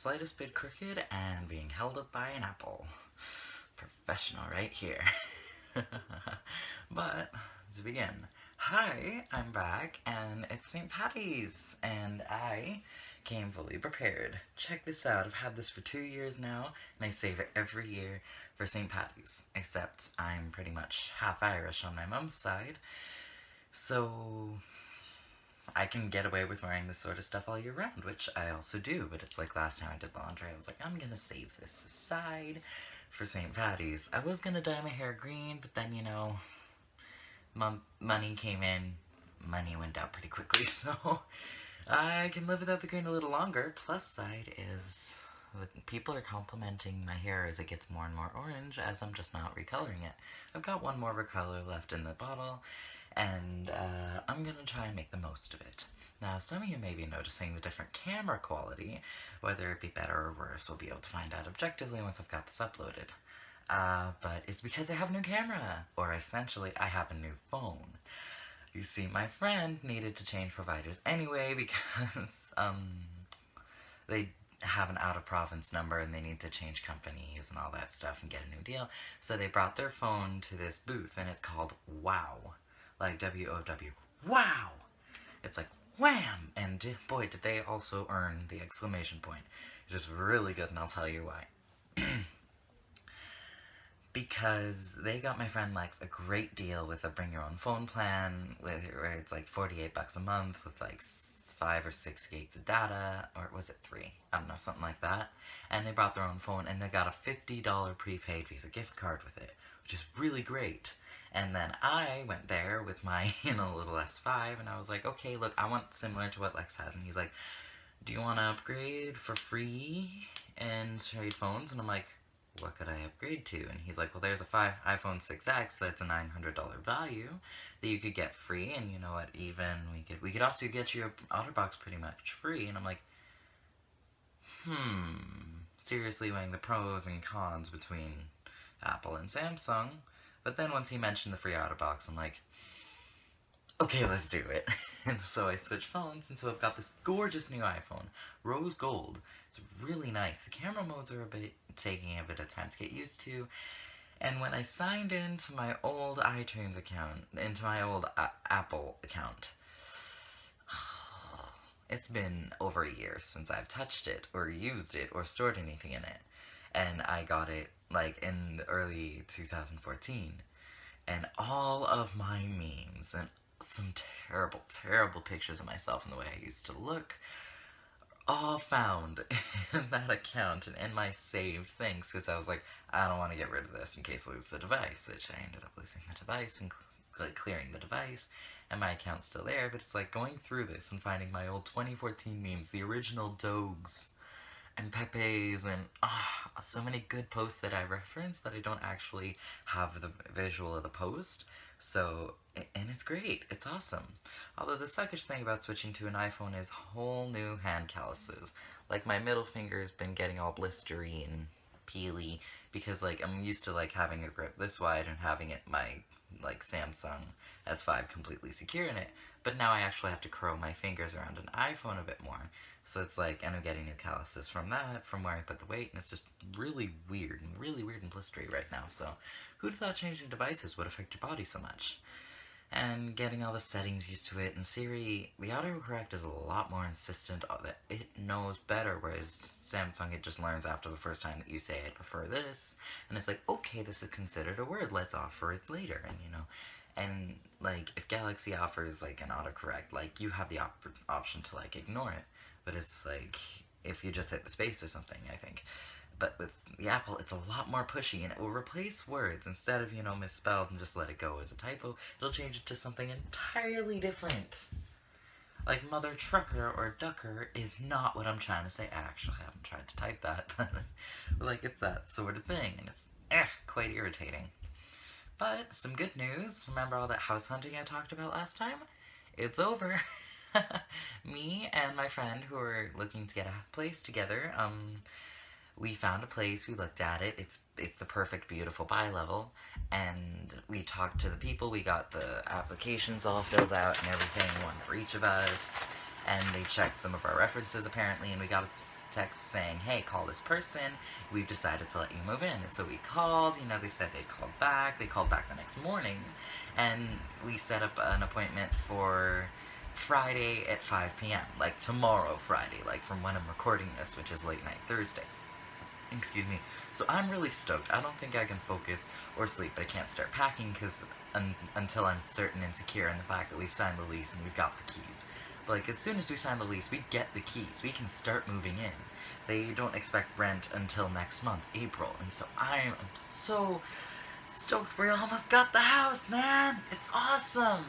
slightest bit crooked and being held up by an apple. Professional right here. But, to begin, hi, I'm back, and it's St. Patty's, and I came fully prepared. Check this out, I've had this for 2 years now, and I save it every year for St. Patty's, except I'm pretty much half Irish on my mom's side, so I can get away with wearing this sort of stuff all year round, which I also do, but it's like last time I did laundry, I was like, I'm gonna save this aside for St. Patty's. I was gonna dye my hair green, but then, money came in, money went out pretty quickly, so I can live without the green a little longer. Plus side is people are complimenting my hair as it gets more and more orange as I'm just not recoloring it. I've got one more recolor left in the bottle, and I'm gonna try and make the most of it. Now, some of you may be noticing the different camera quality. Whether it be better or worse, we'll be able to find out objectively once I've got this uploaded. But it's because I have a new camera, or essentially, I have a new phone. You see, my friend needed to change providers anyway because, they have an out-of-province number and they need to change companies and all that stuff and get a new deal. So they brought their phone to this booth, and it's called WOW. Like W-O-W. Wow! It's like, wham! And boy, did they also earn the exclamation point. It is really good, and I'll tell you why. Because they got my friend Lex a great deal with a bring your own phone plan, where it's like $48 a month with like 5 or 6 gigs of data, or was it 3? I don't know, something like that. And they brought their own phone, and they got a $50 prepaid Visa gift card with it, which is really great. And then I went there with my, little S5, and I was like, okay, look, I want similar to what Lex has. And he's like, do you want to upgrade for free and trade phones? And I'm like, what could I upgrade to? And he's like, well, there's a iPhone 6X that's a $900 value that you could get free, and you know what, even we could also get you a OtterBox pretty much free. And I'm like, seriously weighing the pros and cons between Apple and Samsung. But then once he mentioned the free OtterBox, I'm like, okay, let's do it. And so I switched phones, and so I've got this gorgeous new iPhone, rose gold. It's really nice. The camera modes are taking a bit of time to get used to. And when I signed into my old iTunes account, into my old Apple account, it's been over a year since I've touched it, or used it, or stored anything in it. And I got it, like, in early 2014. And all of my memes, and some terrible, terrible pictures of myself and the way I used to look, all found in that account and in my saved things, because I was like, I don't want to get rid of this in case I lose the device, which I ended up losing the device and clearing the device, and my account's still there. But it's like going through this and finding my old 2014 memes, the original Dogs and Pepe's, and so many good posts that I reference, but I don't actually have the visual of the post. So, and it's great, it's awesome. Although the suckish thing about switching to an iPhone is whole new hand calluses. Like, my middle finger's been getting all blistery and peely, because, like, I'm used to, like, having a grip this wide and having it, my, like, Samsung S5 completely secure in it, but now I actually have to curl my fingers around an iPhone a bit more. So it's like, and I'm getting new calluses from that, from where I put the weight, and it's just really weird and blistery right now. So who'd have thought changing devices would affect your body so much? And getting all the settings used to it, and Siri, the autocorrect is a lot more insistent that it knows better, whereas Samsung, it just learns after the first time that you say, I prefer this, and it's like, okay, this is considered a word, let's offer it later, and and, like, if Galaxy offers, like, an autocorrect, like, you have the option to, like, ignore it. But it's like, if you just hit the space or something, I think. But with the Apple, it's a lot more pushy, and it will replace words. Instead of, misspelled and just let it go as a typo, it'll change it to something entirely different. Like, mother trucker or ducker is not what I'm trying to say. I actually haven't tried to type that, but, like, it's that sort of thing, and it's, quite irritating. But, some good news. Remember all that house hunting I talked about last time? It's over. Me and my friend who were looking to get a place together, we found a place, we looked at it, it's the perfect, beautiful bi-level, and we talked to the people, we got the applications all filled out and everything, one for each of us, and they checked some of our references apparently, and we got text saying, hey, call this person. We've decided to let you move in. And so we called. They said they'd called back. They called back the next morning. And we set up an appointment for Friday at 5 p.m. Like tomorrow Friday, like from when I'm recording this, which is late night Thursday. Excuse me. So I'm really stoked. I don't think I can focus or sleep, but I can't start packing because until I'm certain and secure in the fact that we've signed the lease and we've got the keys. But like as soon as we sign the lease, we get the keys. We can start moving in. They don't expect rent until next month, April, and so I'm so stoked. We almost got the house, man. It's awesome.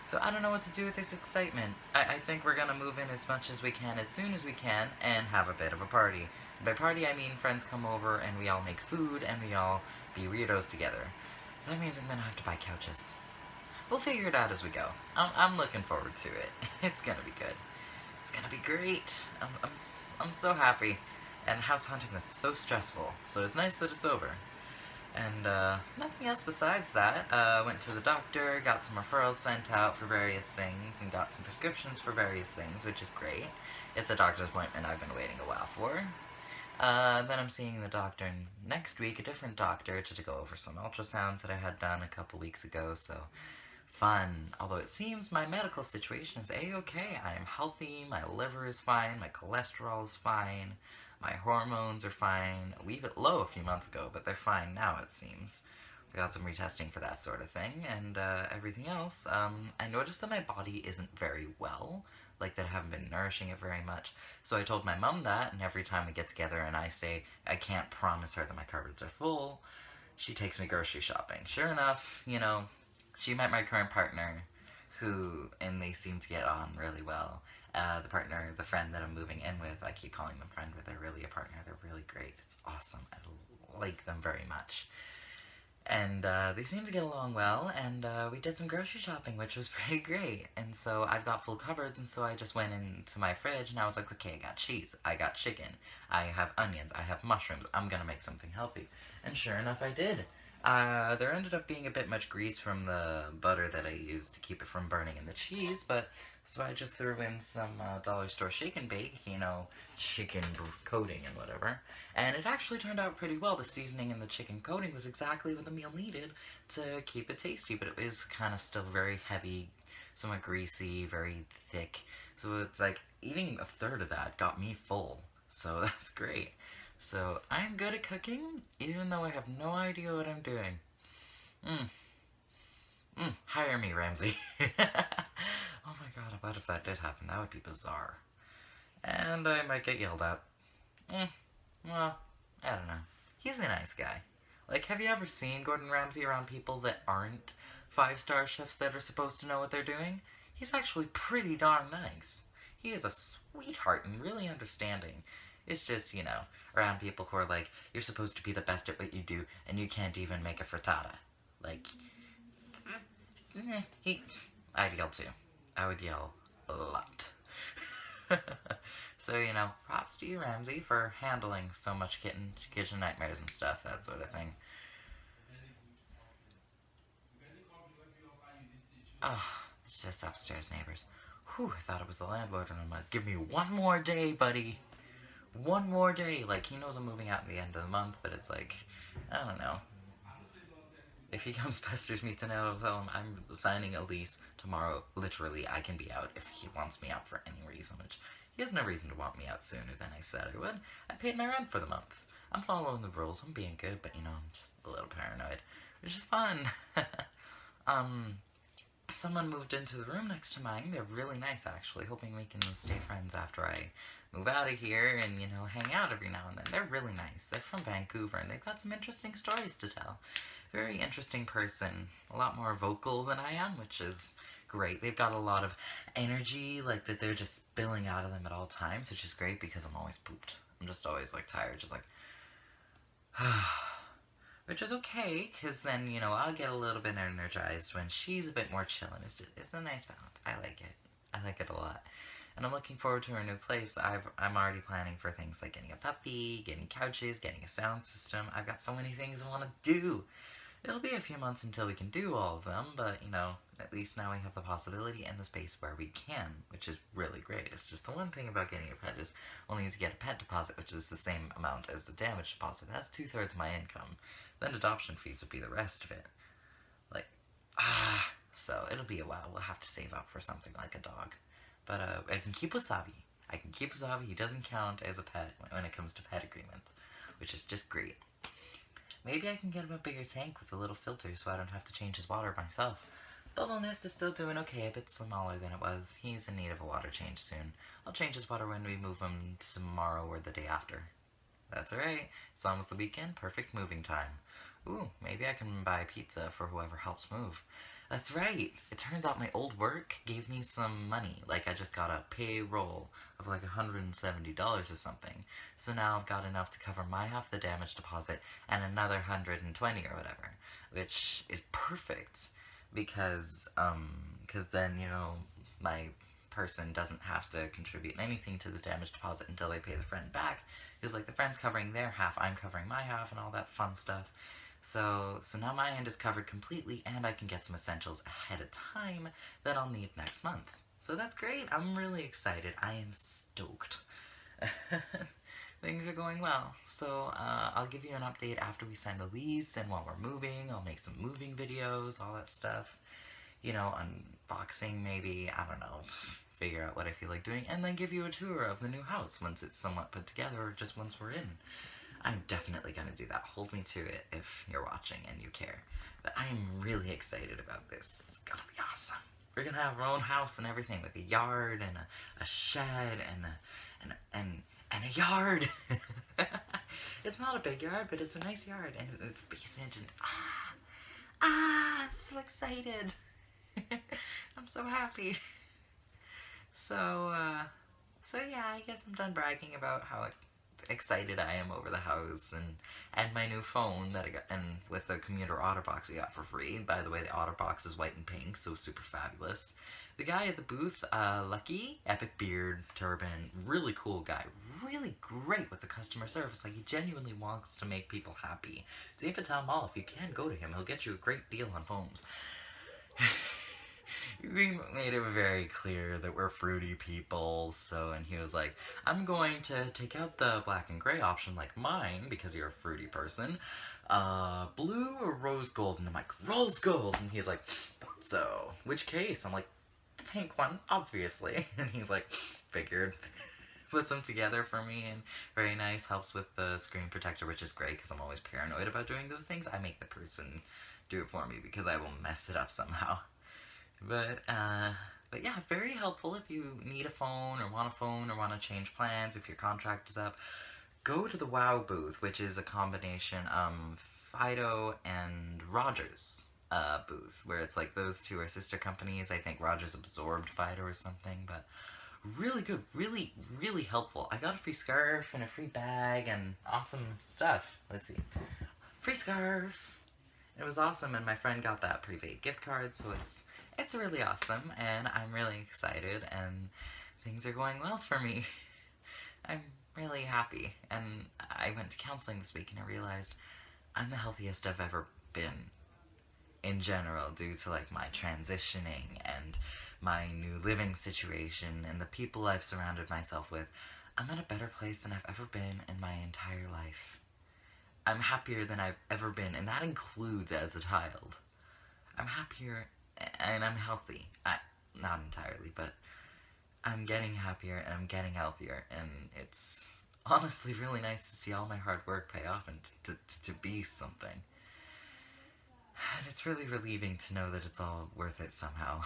So I don't know what to do with this excitement. I think we're gonna move in as much as we can, as soon as we can, and have a bit of a party. And by party, I mean friends come over, and we all make food, and we all be weirdos together. That means I'm gonna have to buy couches. We'll figure it out as we go. I'm looking forward to it. It's gonna be good. It's gonna be great. I'm so happy. And house hunting was so stressful, so it's nice that it's over. And nothing else besides that. Went to the doctor, got some referrals sent out for various things, and got some prescriptions for various things, which is great. It's a doctor's appointment I've been waiting a while for. Then I'm seeing the doctor next week, a different doctor, to go over some ultrasounds that I had done a couple weeks ago, so fun. Although it seems my medical situation is a-okay. I am healthy, my liver is fine, my cholesterol is fine. My hormones are fine. We hit low a few months ago, but they're fine now, it seems. We got some retesting for that sort of thing, and everything else. I noticed that my body isn't very well, like that I haven't been nourishing it very much. So I told my mom that, and every time we get together and I say I can't promise her that my cupboards are full, she takes me grocery shopping. Sure enough, she met my current partner, and they seem to get on really well. The friend that I'm moving in with, I keep calling them friend, but they're really a partner. They're really great. It's awesome. I like them very much. And they seem to get along well, and we did some grocery shopping, which was pretty great. And so I've got full cupboards, and so I just went into my fridge, and I was like, okay, I got cheese, I got chicken, I have onions, I have mushrooms, I'm gonna make something healthy. And sure enough, I did. There ended up being a bit much grease from the butter that I used to keep it from burning in the cheese, but so I just threw in some dollar store shake and bake, chicken coating and whatever, and it actually turned out pretty well. The seasoning and the chicken coating was exactly what the meal needed to keep it tasty, but it was kind of still very heavy, somewhat greasy, very thick, so it's like eating a third of that got me full, so that's great. So I'm good at cooking, even though I have no idea what I'm doing. Hire me, Ramsay. Oh my god, what if that did happen? That would be bizarre. And I might get yelled at. Well, I don't know. He's a nice guy. Like, have you ever seen Gordon Ramsay around people that aren't 5-star chefs that are supposed to know what they're doing? He's actually pretty darn nice. He is a sweetheart and really understanding. It's just, around people who are like, you're supposed to be the best at what you do, and you can't even make a frittata. Like, I'd yell too. I would yell a lot. So, props to you, Ramsay, for handling so much kitchen nightmares and stuff, that sort of thing. Oh, it's just upstairs neighbors. Whew, I thought it was the landlord, and I'm like, give me one more day, buddy. One more day. Like, he knows I'm moving out at the end of the month, but it's like, I don't know. If he comes pesters me tonight, I'll tell him I'm signing a lease tomorrow. Literally, I can be out if he wants me out for any reason, which he has no reason to want me out sooner than I said I would. I paid my rent for the month. I'm following the rules. I'm being good, but, I'm just a little paranoid, which is fun. Someone moved into the room next to mine. They're really nice, actually, hoping we can stay friends after I move out of here and, hang out every now and then. They're really nice. They're from Vancouver, and they've got some interesting stories to tell. Very interesting person. A lot more vocal than I am, which is great. They've got a lot of energy, like, that they're just spilling out of them at all times, which is great because I'm always pooped. I'm just always, tired, just like, which is okay, because then, I'll get a little bit energized when she's a bit more chill, and it's a nice balance. I like it. I like it a lot. And I'm looking forward to our new place. I'm already planning for things like getting a puppy, getting couches, getting a sound system. I've got so many things I want to do. It'll be a few months until we can do all of them, but, you know, at least now we have the possibility and the space where we can, which is really great. It's just the one thing about getting a pet is only to get a pet deposit, which is the same amount as the damage deposit. That's 2/3 of my income. Then adoption fees would be the rest of it. Like, so it'll be a while. We'll have to save up for something like a dog. But I can keep Wasabi. I can keep Wasabi. He doesn't count as a pet when it comes to pet agreements, which is just great. Maybe I can get him a bigger tank with a little filter so I don't have to change his water myself. Bubble Nest is still doing okay, a bit smaller than it was. He's in need of a water change soon. I'll change his water when we move him tomorrow or the day after. That's alright. It's almost the weekend. Perfect moving time. Ooh, maybe I can buy pizza for whoever helps move. That's right. It turns out my old work gave me some money. Like, I just got a payroll of like $170 or something. So now I've got enough to cover my half the damage deposit and another 120 or whatever. Which is perfect. Because then, you know, my person doesn't have to contribute anything to the damage deposit until they pay the friend back. Because, like, the friend's covering their half, I'm covering my half, and all that fun stuff. So now my end is covered completely, and I can get some essentials ahead of time that I'll need next month. So that's great. I'm really excited. I am stoked. Things are going well. So I'll give you an update after we sign the lease, and while we're moving, I'll make some moving videos, all that stuff. You know, unboxing maybe, I don't know, figure out what I feel like doing, and then give you a tour of the new house once it's somewhat put together, or just once we're in. I'm definitely gonna do that. Hold me to it if you're watching and you care. But I am really excited about this. It's gonna be awesome. We're gonna have our own house and everything, with a yard and a shed and a yard. It's not a big yard, but it's a nice yard, and it's a basement, and I'm so excited. I'm so happy. So yeah, I guess I'm done bragging about how excited I am over the house and my new phone that I got, and with the commuter OtterBox I got for free. By the way, the OtterBox is white and pink, so super fabulous. The guy at the booth, Lucky, epic beard, turban, really cool guy, really great with the customer service. Like, he genuinely wants to make people happy. It's even Town Mall. If you can go to him, he'll get you a great deal on phones. We made it very clear that we're fruity people, and he was like, I'm going to take out the black and gray option like mine, because you're a fruity person. Blue or rose gold? And I'm like, rose gold! And he's like, so, which case? I'm like, the pink one, obviously. And he's like, figured. Puts them together for me, and very nice, helps with the screen protector, which is great, because I'm always paranoid about doing those things. I make the person do it for me, because I will mess it up somehow. But yeah, very helpful if you need a phone or want to change plans, if your contract is up. Go to the WoW booth, which is a combination Fido and Rogers booth, where it's like those two are sister companies. I think Rogers absorbed Fido or something, but really good, really, really helpful. I got a free scarf and a free bag and awesome stuff. Let's see. Free scarf! It was awesome, and my friend got that prepaid gift card, so it's really awesome, and I'm really excited, and things are going well for me. I'm really happy, and I went to counseling this week, and I realized I'm the healthiest I've ever been in general, due to, like, my transitioning and my new living situation and the people I've surrounded myself with. I'm in a better place than I've ever been in my entire life. I'm happier than I've ever been, and that includes as a child. I'm happier, and I'm healthy. Not entirely, but I'm getting happier, and I'm getting healthier, and it's honestly really nice to see all my hard work pay off and to be something. And it's really relieving to know that it's all worth it somehow.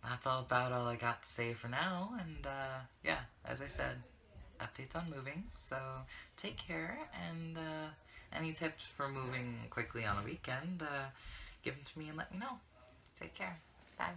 That's about all I got to say for now, and yeah, as I said, updates on moving, so take care, and any tips for moving quickly on a weekend, give them to me and let me know. Take care. Bye.